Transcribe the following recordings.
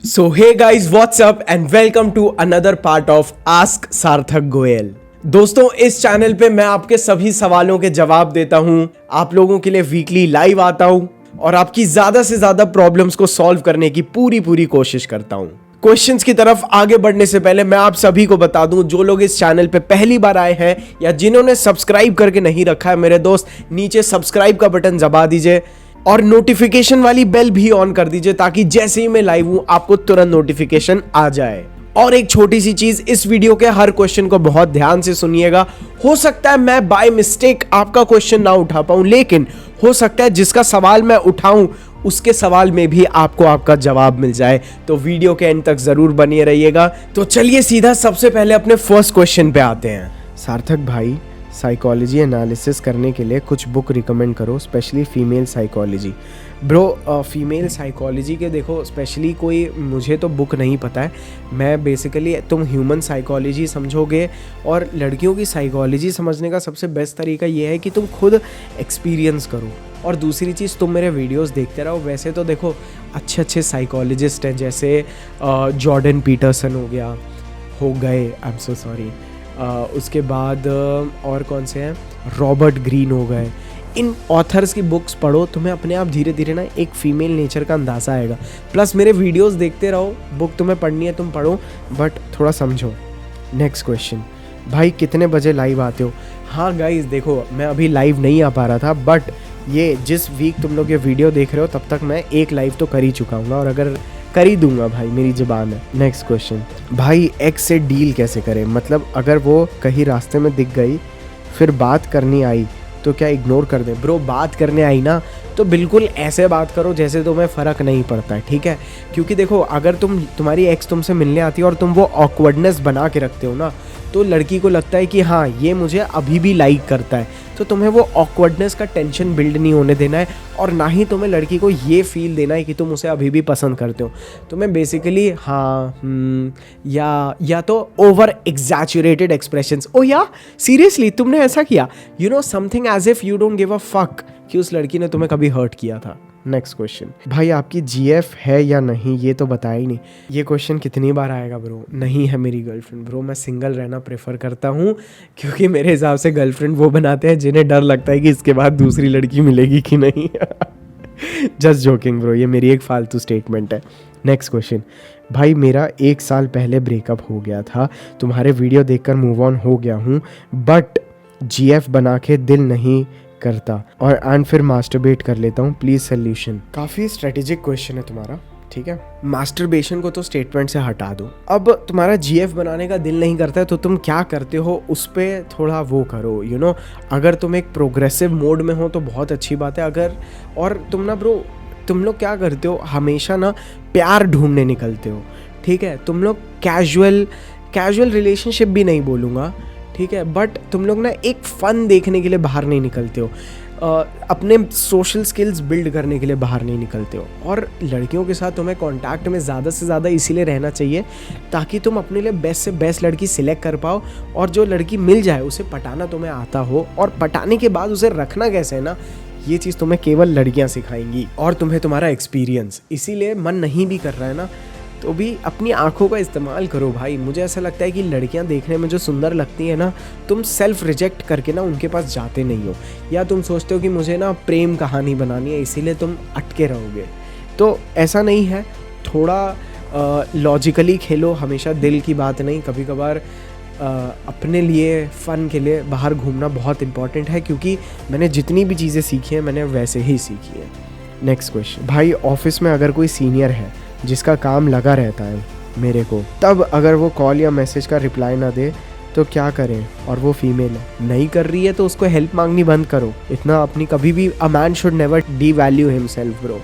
So hey guys, what's up and welcome to another part of Ask सार्थक गोयल। दोस्तों, इस channel पे मैं आपके सभी सवालों के जवाब देता हूं, आप लोगों के लिए वीकली लाइव आता हूं और आपकी ज्यादा से ज्यादा प्रॉब्लम्स को सॉल्व करने की पूरी कोशिश करता हूं। क्वेश्चंस की तरफ आगे बढ़ने से पहले मैं आप सभी को बता दूं, जो लोग इस चैनल पे पहली बार आए हैं या जिन्होंने सब्सक्राइब करके नहीं रखा है, मेरे दोस्त नीचे सब्सक्राइब का बटन दबा दीजिए और नोटिफिकेशन वाली बेल भी ऑन कर दीजिए ताकि जैसे ही मैं लाइव हूं आपको तुरंत नोटिफिकेशन आ जाए। और एक छोटी सी चीज, इस वीडियो के हर क्वेश्चन को बहुत ध्यान से सुनिएगा। हो सकता है मैं बाय मिस्टेक आपका क्वेश्चन ना उठा पाऊं, लेकिन हो सकता है जिसका सवाल मैं उठाऊं उसके सवाल में भी आपको आपका जवाब मिल जाए, तो वीडियो के एंड तक जरूर बने रहिएगा। तो चलिए सीधा सबसे पहले अपने फर्स्ट क्वेश्चन पे आते हैं। सार्थक भाई, साइकोलॉजी एनालिसिस करने के लिए कुछ बुक रिकमेंड करो, specially female psychology. Bro, female psychology के देखो स्पेशली कोई मुझे तो बुक नहीं पता है। मैं बेसिकली, तुम ह्यूमन साइकोलॉजी समझोगे और लड़कियों की साइकोलॉजी समझने का सबसे बेस्ट तरीका ये है कि तुम खुद एक्सपीरियंस करो। और दूसरी चीज़, तुम मेरे वीडियोस देखते रहो। वैसे तो देखो अच्छे साइकोलॉजिस्ट हैं, जैसे जॉर्डन पीटरसन हो गए, आई एम सो सॉरी। उसके बाद और कौन से हैं, रॉबर्ट ग्रीन हो गए। इन ऑथर्स की बुक्स पढ़ो, तुम्हें अपने आप धीरे धीरे ना एक फीमेल नेचर का अंदाज़ा आएगा। प्लस मेरे वीडियोस देखते रहो, बुक तुम्हें पढ़नी है तुम पढ़ो, बट थोड़ा समझो। नेक्स्ट क्वेश्चन, भाई कितने बजे लाइव आते हो? हाँ गाइज, देखो मैं अभी लाइव नहीं आ पा रहा था, बट ये जिस वीक तुम लोग ये वीडियो देख रहे हो तब तक मैं एक लाइव तो कर ही चुका हूँ और अगर कर ही दूंगा भाई, मेरी ज़बान है। नेक्स्ट क्वेश्चन, भाई एक्स से डील कैसे करें? मतलब अगर वो कहीं रास्ते में दिख गई फिर बात करनी आई तो क्या इग्नोर कर दें? ब्रो, बात करने आई ना तो बिल्कुल ऐसे बात करो जैसे तुम्हें फ़र्क नहीं पड़ता है, ठीक है? क्योंकि देखो अगर तुम्हारी एक्स तुमसे मिलने आती है और तुम वो ऑकवर्डनेस बना के रखते हो ना, तो लड़की को लगता है कि हाँ ये मुझे अभी भी लाइक करता है, तो तुम्हें वो ऑकवर्डनेस का टेंशन बिल्ड नहीं होने देना है और ना ही तुम्हें लड़की को ये फील देना है कि तुम उसे अभी भी पसंद करते हो। तुम्हें बेसिकली हाँ या तो ओवर एग्जैचुरेटेड एक्सप्रेशंस, ओ या सीरियसली तुमने ऐसा किया, you know something as if you don't give a fuck कि उस लड़की ने तुम्हें कभी हर्ट किया था। नेक्स्ट क्वेश्चन, भाई आपकी जीएफ है या नहीं ये तो बताया ही नहीं। ये क्वेश्चन कितनी बार आएगा ब्रो? नहीं है मेरी गर्लफ्रेंड ब्रो, मैं सिंगल रहना प्रेफर करता हूँ क्योंकि मेरे हिसाब से गर्लफ्रेंड वो बनाते हैं जिन्हें डर लगता है कि इसके बाद दूसरी लड़की मिलेगी कि नहीं। जस्ट जोकिंग ब्रो, ये मेरी एक फालतू स्टेटमेंट है। नेक्स्ट क्वेश्चन, भाई मेरा 1 साल पहले ब्रेकअप हो गया था, तुम्हारे वीडियो देखकर मूव ऑन हो गया हूँ, बट जीएफ बना के दिल नहीं करता और फिर मास्टरबेट कर लेता हूँ, प्लीज सोल्यूशन। काफी स्ट्रेटेजिक क्वेश्चन है तुम्हारा, ठीक है? मास्टरबेशन को तो स्टेटमेंट से हटा दो। अब तुम्हारा जीएफ बनाने का दिल नहीं करता है तो तुम क्या करते हो उस पर थोड़ा वो करो, यू नो। अगर तुम एक प्रोग्रेसिव मोड में हो तो बहुत अच्छी बात है। अगर और तुम ना ब्रो, तुम लोग क्या करते हो, हमेशा ना प्यार ढूंढने निकलते हो, ठीक है? तुम लोग कैजुअल रिलेशनशिप भी नहीं बोलूँगा, ठीक है, बट तुम लोग ना एक फ़न देखने के लिए बाहर नहीं निकलते हो, अपने सोशल स्किल्स बिल्ड करने के लिए बाहर नहीं निकलते हो। और लड़कियों के साथ तुम्हें कांटेक्ट में ज़्यादा से ज़्यादा इसीलिए रहना चाहिए ताकि तुम अपने लिए बेस्ट से बेस्ट लड़की सिलेक्ट कर पाओ और जो लड़की मिल जाए उसे पटाना तुम्हें आता हो, और पटाने के बाद उसे रखना कैसे है ना, ये चीज़ तुम्हें केवल लड़कियाँ सिखाएंगी और तुम्हें तुम्हारा एक्सपीरियंस। इसीलिए मन नहीं भी कर रहा है ना तो भी अपनी आंखों का इस्तेमाल करो भाई। मुझे ऐसा लगता है कि लड़कियां देखने में जो सुंदर लगती हैं ना, तुम सेल्फ रिजेक्ट करके ना उनके पास जाते नहीं हो, या तुम सोचते हो कि मुझे ना प्रेम कहानी बनानी है इसीलिए तुम अटके रहोगे। तो ऐसा नहीं है, थोड़ा लॉजिकली खेलो, हमेशा दिल की बात नहीं। कभी कभार अपने लिए फ़न के लिए बाहर घूमना बहुत इंपॉर्टेंट है, क्योंकि मैंने जितनी भी चीज़ें सीखी हैं मैंने वैसे ही सीखी है। नेक्स्ट क्वेश्चन, भाई ऑफिस में अगर कोई सीनियर है जिसका काम लगा रहता है मेरे को, तब अगर वो कॉल या मैसेज का रिप्लाई ना दे तो क्या करें? और वो फीमेल है, नहीं कर रही है तो उसको हेल्प मांगनी बंद करो। इतना अपनी कभी भी, a man should never D value himself bro.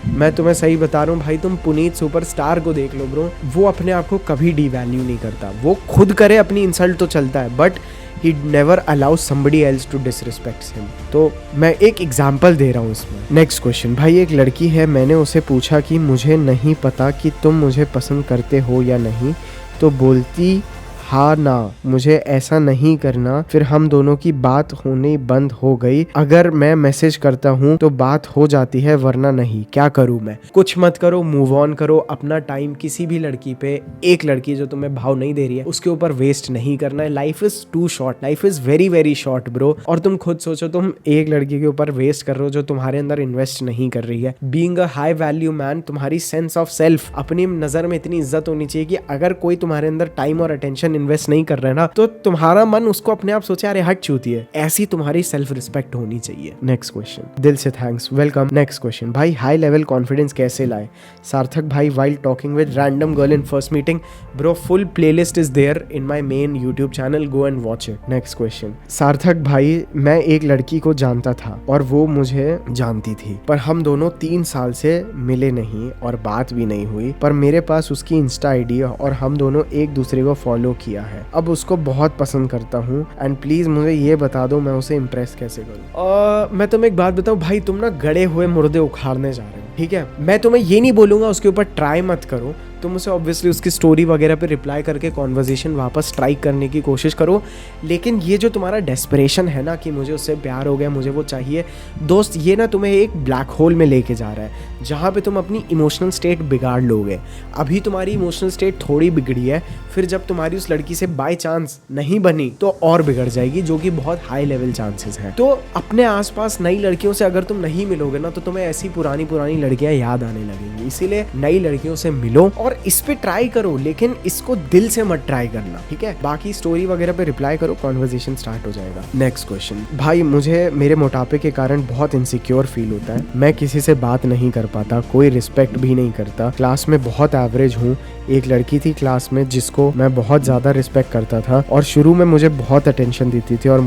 मैं तुम्हें सही बता रहा हूँ भाई, तुम पुनीत सुपरस्टार को देख लो ब्रो, वो अपने आप को कभी डी वैल्यू नहीं करता। वो खुद करे अपनी इंसल्ट तो चलता है, but he never allows somebody else to disrespect him। तो मैं एक एग्जांपल दे रहा हूँ इसमें। नेक्स्ट क्वेश्चन, भाई एक लड़की है, मैंने उसे पूछा कि मुझे नहीं पता कि तुम मुझे पसंद करते हो या नहीं, तो बोलती हाँ ना, मुझे ऐसा नहीं करना, फिर हम दोनों की बात होनी बंद हो गई। अगर मैं मैसेज करता हूँ तो बात हो जाती है, वरना नहीं। क्या करूँ मैं? कुछ मत करो, मूव ऑन करो। अपना टाइम किसी भी लड़की पे, एक लड़की जो तुम्हें भाव नहीं दे रही है उसके ऊपर वेस्ट नहीं करना है। Life is too short, life is very very short bro. और तुम खुद सोचो, तुम एक लड़की के ऊपर वेस्ट कर रहे हो जो तुम्हारे अंदर इन्वेस्ट नहीं कर रही है। Being a high value man, तुम्हारी सेंस ऑफ सेल्फ, अपनी नजर में इतनी इज्जत होनी चाहिए कि अगर कोई तुम्हारे अंदर टाइम और अटेंशन इन्वेस्ट नहीं कर रहा है ना, तो तुम्हारा मन उसको अपने आप सोचे अरे हट चूती है। ऐसी तुम्हारी सेल्फ रिस्पेक्ट होनी चाहिए। नेक्स्ट क्वेश्चन, दिल से थैंक्स, वेलकम। नेक्स्ट क्वेश्चन, भाई हाई लेवल कॉन्फिडेंस कैसे लाए? सार्थक भाई, while talking with random girl in first meeting. Bro, full playlist is there in my main YouTube channel, go and watch it. Next question, Sarthak भाई, मैं एक लड़की को जानता था और वो मुझे जानती थी, पर हम दोनों 3 साल से मिले नहीं और बात भी नहीं हुई। पर मेरे पास उसकी इंस्टा आईडी और हम दोनों एक दूसरे को फॉलो किया है। अब उसको बहुत पसंद करता हूँ एंड प्लीज मुझे ये बता दो मैं उसे इम्प्रेस कैसे करूँ। मैं तुम्हें एक बात बताऊँ भाई, तुम ना गड़े हुए मुर्दे उखाड़ने जा रहे हो, ठीक है? मैं तुम्हें ये नहीं बोलूंगा उसके ऊपर ट्राई मत करो, तुम उसे ऑब्वियसली उसकी स्टोरी वगैरह पे रिप्लाई करके कॉन्वर्जेशन वापस स्ट्राइक करने की कोशिश करो। लेकिन ये जो तुम्हारा डेस्परेशन है ना कि मुझे उससे प्यार हो गया, मुझे वो चाहिए, दोस्त, ये ना तुम्हें एक ब्लैक होल में लेके जा रहा है जहाँ पे तुम अपनी इमोशनल स्टेट बिगाड़ लोगे। अभी तुम्हारी इमोशनल स्टेट थोड़ी बिगड़ी है, फिर जब तुम्हारी उस लड़की से बाय चांस नहीं बनी तो और बिगड़ जाएगी, जो कि बहुत हाई लेवल चांसेस हैं। तो अपने आसपास नई लड़कियों से अगर तुम नहीं मिलोगे ना, तो तुम्हें ऐसी पुरानी पुरानी लड़कियां याद आने लगेंगी। इसीलिए नई लड़कियों से मिलो और इस पे ट्राई करो, लेकिन इसको दिल से मत ट्राई करना, ठीक है? बाकी स्टोरी वगैरह पे रिप्लाई करो, कॉन्वर्सेशन स्टार्ट हो जाएगा। नेक्स्ट क्वेश्चन, भाई मुझे मेरे मोटापे के कारण बहुत इनसिक्योर फील होता है। मैं किसी से बात नहीं कर पाता, कोई रिस्पेक्ट भी नहीं करता। क्लास में बहुत एवरेज हूँ। एक लड़की थी क्लास में जिसको मैं बहुत ज्यादा रिस्पेक्ट करता था और शुरू में मुझे बहुत अटेंशन देती थी और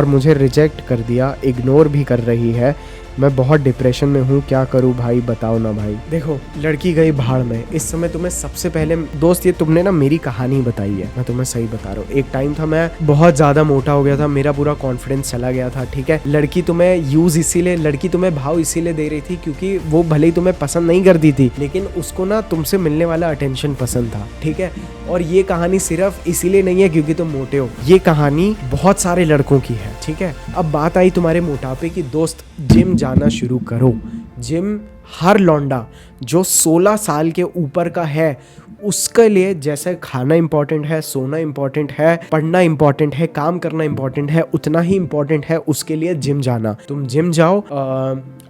मुझे रिजेक्ट कर दिया, इग्नोर भी कर रही है। मैं बहुत डिप्रेशन में हूँ, क्या करूँ भाई, बताओ ना भाई। देखो, लड़की गई भाड़ में। इस समय तुम्हें सबसे पहले दोस्त, ये तुमने ना मेरी कहानी बताई है, मैं तुम्हें सही बता रहा हूँ। एक टाइम था मैं बहुत ज्यादा मोटा हो गया था, मेरा पूरा कॉन्फिडेंस चला गया था, ठीक है? लड़की तुम्हें भाव इसीलिए दे रही थी क्योंकि वो भले ही तुम्हें पसंद नहीं करती थी, लेकिन उसको ना तुमसे मिलने वाला अटेंशन पसंद था, ठीक है? और ये कहानी सिर्फ इसीलिए नहीं है क्योंकि तुम मोटे हो, ये कहानी बहुत सारे लड़कों की है, ठीक है? अब बात आई तुम्हारे मोटापे की, दोस्त, जिम जाना शुरू करो। जिम हर लौंडा जो 16 साल के ऊपर का है उसके लिए जैसे खाना इंपॉर्टेंट है, सोना इंपॉर्टेंट है, पढ़ना इंपॉर्टेंट है, काम करना इंपॉर्टेंट है, उतना ही इंपॉर्टेंट है उसके लिए जिम जाना। तुम जिम जाओ,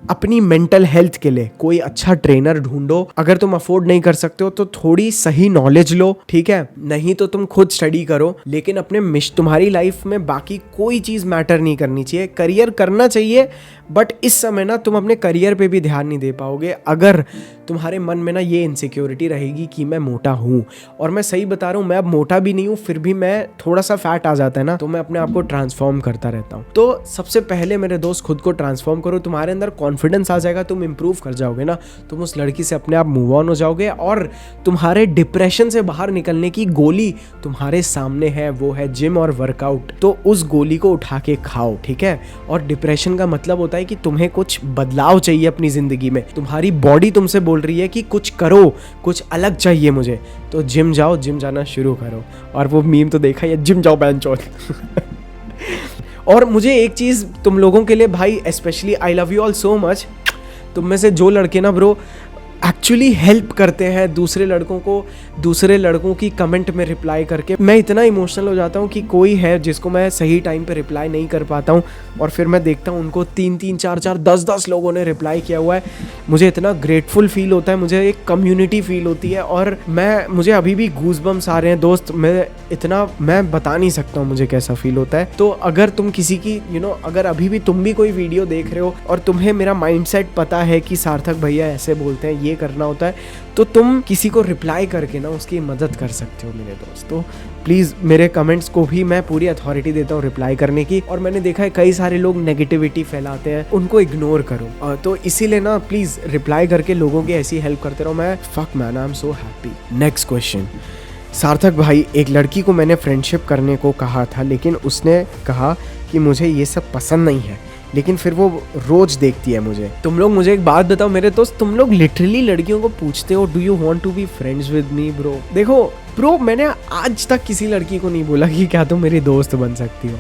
अपनी मेंटल हेल्थ के लिए कोई अच्छा ट्रेनर ढूंढो। अगर तुम अफोर्ड नहीं कर सकते हो तो थोड़ी सही नॉलेज लो, ठीक है? नहीं तो तुम खुद स्टडी करो, लेकिन अपने तुम्हारी लाइफ में बाकी कोई चीज मैटर नहीं करनी चाहिए। करियर करना चाहिए, बट इस समय ना तुम अपने करियर पे भी ध्यान नहीं दे पाओगे अगर तुम्हारे मन में ना ये इनसिक्योरिटी रहेगी कि मैं मोटा हूँ। और मैं सही बता रहा हूँ, मैं अब मोटा भी नहीं हूँ, फिर भी मैं थोड़ा सा फैट आ जाता है ना, तो मैं अपने आप को ट्रांसफॉर्म करता रहता हूँ। तो सबसे पहले मेरे दोस्त खुद को ट्रांसफॉर्म करो, तुम्हारे अंदर कॉन्फिडेंस आ जाएगा, तुम इंप्रूव कर जाओगे ना, तुम उस लड़की से अपने आप मूव ऑन हो जाओगे और तुम्हारे डिप्रेशन से बाहर निकलने की गोली तुम्हारे सामने है, वो है जिम और वर्कआउट। तो उस गोली को उठा के खाओ, ठीक है? और डिप्रेशन का मतलब होता है कि तुम्हें कुछ बदलाव चाहिए अपनी जिंदगी में, तुम्हारी बॉडी तुमसे बोल रही है कि कुछ करो, कुछ अलग चाहिए मुझे, तो जिम जाओ, जिम जाना शुरू करो। और वो मीम तो देखा है, जिम जाओ बैंचोद। और मुझे एक चीज तुम लोगों के लिए भाई, specially I love you all so much, तुम में से जो लड़के ना ब्रो एक्चुअली हेल्प करते हैं दूसरे लड़कों को, दूसरे लड़कों की कमेंट में रिप्लाई करके, मैं इतना इमोशनल हो जाता हूँ कि कोई है जिसको मैं सही टाइम पे रिप्लाई नहीं कर पाता हूँ और फिर मैं देखता हूँ उनको 3-3, 4-4, 10-10 लोगों ने रिप्लाई किया हुआ है। मुझे इतना ग्रेटफुल फील होता है, मुझे एक कम्युनिटी फील होती है और मुझे अभी भी गूज़बम्स आ रहे हैं दोस्त, मैं बता नहीं सकता हूँ मुझे कैसा फील होता है। तो अगर तुम किसी की अगर अभी भी तुम भी कोई वीडियो देख रहे हो और तुम्हें मेरा माइंडसेट पता है कि सार्थक भैया ऐसे बोलते हैं, ये करना होता है, तो तुम किसी को रिप्लाई करके ना उसकी मदद कर सकते हो मेरे दोस्त। तो प्लीज़ मेरे कमेंट्स को भी मैं पूरी अथॉरिटी देता हूँ रिप्लाई करने की। और मैंने देखा है कई सारे लोग नेगेटिविटी फैलाते हैं, उनको इग्नोर करो। तो इसीलिए ना प्लीज़ रिप्लाई करके लोगों की ऐसी हेल्प करते रहो। मैं fuck man, I am so happy. Next question, Sarthak भाई, एक लड़की को मैंने फ्रेंडशिप करने को कहा था, लेकिन उसने कहा कि मुझे ये सब पसंद नहीं है। लेकिन फिर वो रोज देखती है मुझे। तुम लोग मुझे एक बात बताओ मेरे दोस्त, तुम लोग लिटरली लड़कियों को पूछते हो do you want to be friends with me bro? देखो ब्रो, मैंने आज तक किसी लड़की को नहीं बोला कि क्या तुम मेरी दोस्त बन सकती हो।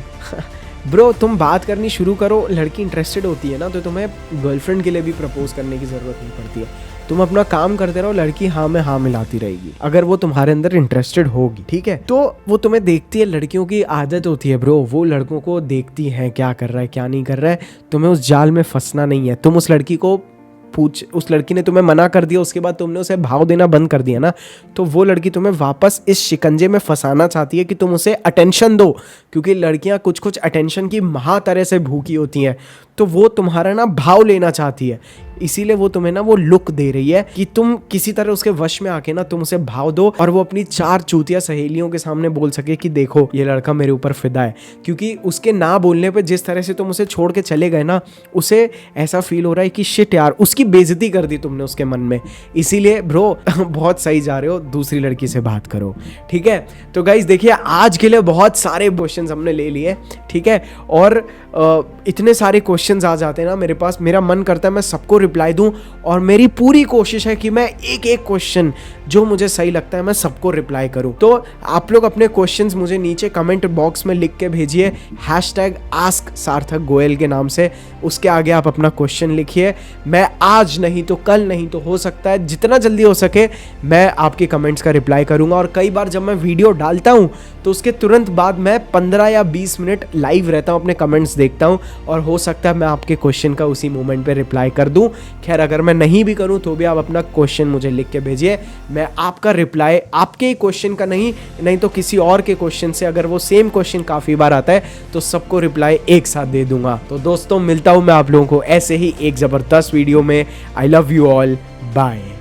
ब्रो तुम बात करनी शुरू करो, लड़की इंटरेस्टेड होती है ना, तो तुम्हें गर्लफ्रेंड के लिए भी प्रपोज करने की ज़रूरत नहीं पड़ती है। तुम अपना काम करते रहो, लड़की हाँ में हाँ मिलाती रहेगी अगर वो तुम्हारे अंदर इंटरेस्टेड होगी, ठीक है? तो वो तुम्हें देखती है, लड़कियों की आदत होती है ब्रो, वो लड़कों को देखती है क्या कर रहा है क्या नहीं कर रहा है। तुम्हें उस जाल में फंसना नहीं है। तुम उस लड़की को उस लड़की ने तुम्हें मना कर दिया, उसके बाद तुमने उसे भाव देना बंद कर दिया ना, तो वो लड़की तुम्हें वापस इस शिकंजे में फंसाना चाहती है कि तुम उसे अटेंशन दो, क्योंकि लड़कियां कुछ कुछ अटेंशन की महा तरह से भूखी होती हैं। तो वो तुम्हारा ना भाव लेना चाहती है, इसीलिए वो तुम्हें ना वो लुक दे रही है कि तुम किसी तरह उसके वश में आके ना तुम उसे भाव दो और वो अपनी 4 चूतिया सहेलियों के सामने बोल सके कि देखो ये लड़का मेरे ऊपर फिदा है। क्योंकि उसके ना बोलने पे जिस तरह से तुम उसे छोड़ के चले गए ना, उसे ऐसा फील हो रहा है कि शिट यार, उसकी बेइज्जती कर दी तुमने उसके मन में। इसीलिए ब्रो बहुत सही जा रहे हो, दूसरी लड़की से बात करो, ठीक है? तो गाइस देखिए, आज के लिए बहुत सारे क्वेश्चंस हमने ले लिए, ठीक है? और इतने सारे क्वेश्चंस आ जाते हैं ना मेरे पास, मेरा मन करता है मैं सबको रिप्लाई दूं, और मेरी पूरी कोशिश है कि मैं एक एक क्वेश्चन जो मुझे सही लगता है मैं सबको रिप्लाई करूं। तो आप लोग अपने क्वेश्चंस मुझे नीचे कमेंट बॉक्स में लिख के भेजिए, #AskSarthakGoel के नाम से। उसके आगे आप अपना क्वेश्चन लिखिए। मैं आज नहीं तो कल, नहीं तो हो सकता है जितना जल्दी हो सके मैं आपके कमेंट्स का रिप्लाई करूंगा। और कई बार जब मैं वीडियो डालता हूं तो उसके तुरंत बाद मैं 15 या 20 मिनट लाइव रहता हूं, अपने कमेंट्स देखता हूं, और हो सकता है मैं आपके क्वेश्चन का उसी मोमेंट पे रिप्लाई कर दूं। खैर अगर मैं नहीं भी करूं तो भी आप अपना क्वेश्चन मुझे लिख के भेजिए, मैं आपका रिप्लाई आपके ही क्वेश्चन का नहीं तो किसी और के क्वेश्चन से, अगर वो सेम क्वेश्चन काफ़ी बार आता है तो सबको रिप्लाई एक साथ दे दूंगा। तो दोस्तों मिलता हूं मैं आप लोगों को ऐसे ही एक ज़बरदस्त वीडियो में। I love you all, bye.